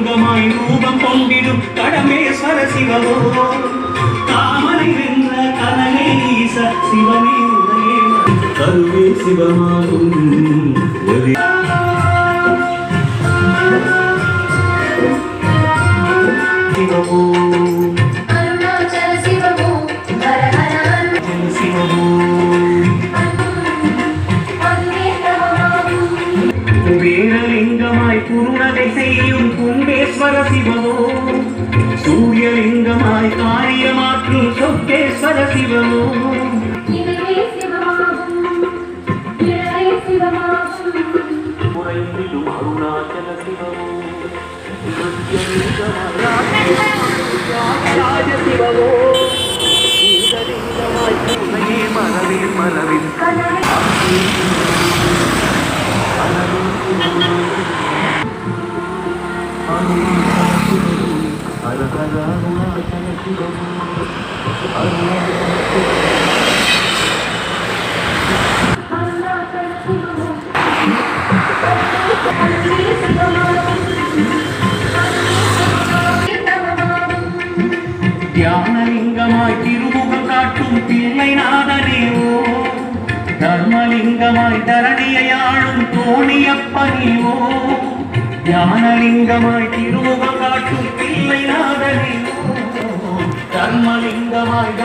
லிங்கமாய் ரூபம் கொண்டிடும் கடம்பேஸ்வர சிவமோ காமனை வென்ற கனகை ஈச சிவமே உரையே கருவே சிவமாகும் சிவமோ அருணாச்சல சிவமோ ஹர ஹர ஹர சிவமோ வீரலிங்கமாய் குருநகை செய்யும் கும்பேஸ்வர சிவமோ சூரியலிங்கமாய் காரியமாற்றும் சொக்கேஸ்வர சிவமோ அருணாச்சல சிவமோ சிவமோ மலரில் மலரில் தியானலிங்கமாய் திருமுகம் காட்டும் பிள்ளை நாதனேவோ தர்மலிங்கமாய் தரணியை ஆளும் தோணியப்பனிவோ தியானலிங்கமாய் திருமுகம் காட்டும் பிள்ளை நாதனேவோ தர்மலிங்கமாய்